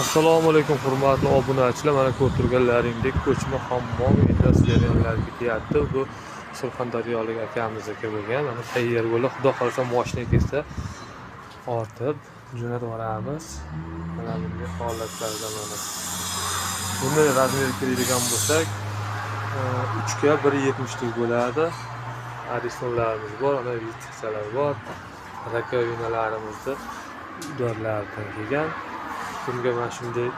Assalomu alaykum hurmatli obunachilar. Mana ko'rib turganlaringdek ko'chma hammom endi seriallar ketyapti. Bu surxondaryolik akamizniki bo'lgan. Mana tayyor bo'lib, xudo xolasa mashina kelsa ortib jo'natib yuboramiz. Mana bunday holatlarda mana. Buni razmeri kiradigan bo'lsak 3 ga 1.70 lik bo'ladi. Aristonlarimiz bor, ana vitsalar bor. Rakovinalarimizni dorlardan kelgan. Bunga mana shunday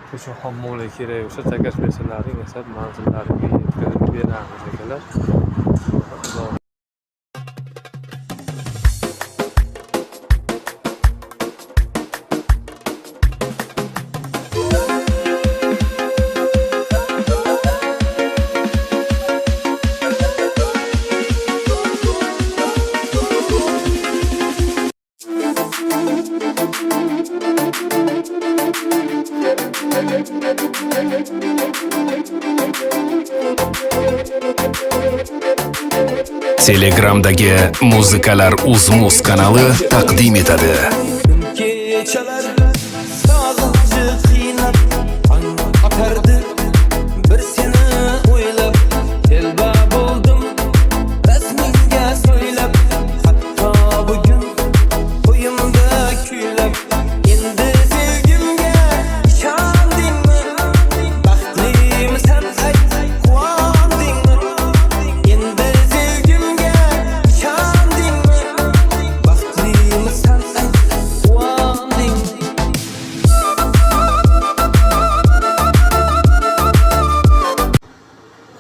ko'cha hammomlar kerak bo'lsa, takas bersanlaring yasab manzillariga yetkazib beramiz akalar. Telegram'dagi Muzikalar Uzmuz kanali taqdim etadi. Kechalar sog'inchi qiynab otardi, bir seni o'ylab telba bo'ldim, rasmingga so'ylab, hatto bugun qo'yimda kuylab, endi sevgimga ishondingmi, baxtlimisan ayt, quvondingmi, endi sevgimga ishondingmi, baxtlimisan ayt, quvondingmi.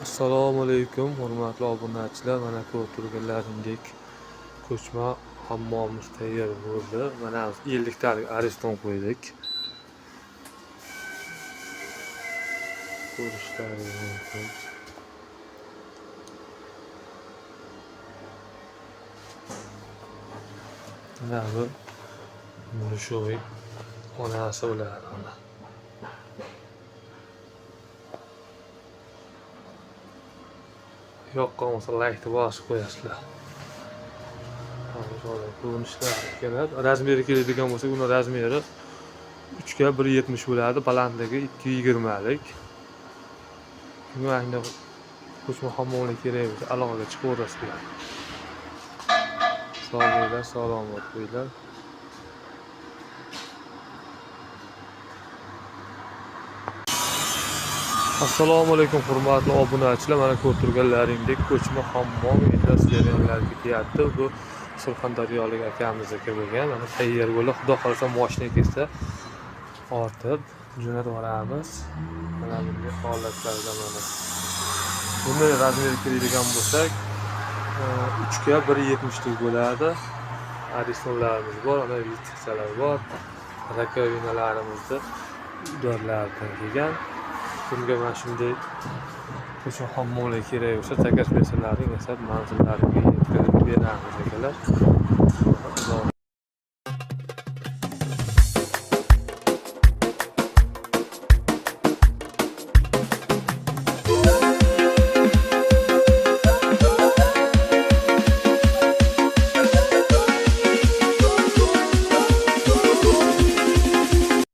Assalomu alaykum hurmatli obunachilar. Mana ko'rib turganlaringdek ko'chma hammomimiz tayyor bo'ldi. Mana 50 talik ariston qo'ydik. Ko'rishlaringiz mumkin. Mana bu Mulushoy onasi bo'ladi mana. Yoqqan bo'lsa like bosib qo'yasizlar. Hozir ko'rinishlar keladi. Razmeri keladigan bo'lsa, uni razmeri 3 ga 1.70 bo'ladi, balandligi 2.20 lik. Bunga endi ko'chma hammomlar kerak bo'lsa, aloqaga chiqaverasizlar. Sog'liklar, salomat bo'linglar. Assalomu alaykum hurmatli obunachilar. Mana ko'rib turganlaringdek ko'chma hammom endi seriallar ketyapti. Bu surxondaryolik akamizniki bo'lgan. Mana tayyor bo'lib, xudo xolasa mashina kelsa ortib jo'natib yuboramiz. Mana bunday holatlarda mana. Buni razmeri kiradigan bo'lsak 3 ga 1.70 lik bo'ladi. Aristonlarimiz bor, ana vitsalar bor. Rakovinalarimizni dorlardan kelgan. Bunga mana shunday ko'cha hammomlar kerak bo'lsa, takas bersanlaring yasab manzillariga yetkazib beramiz akalar.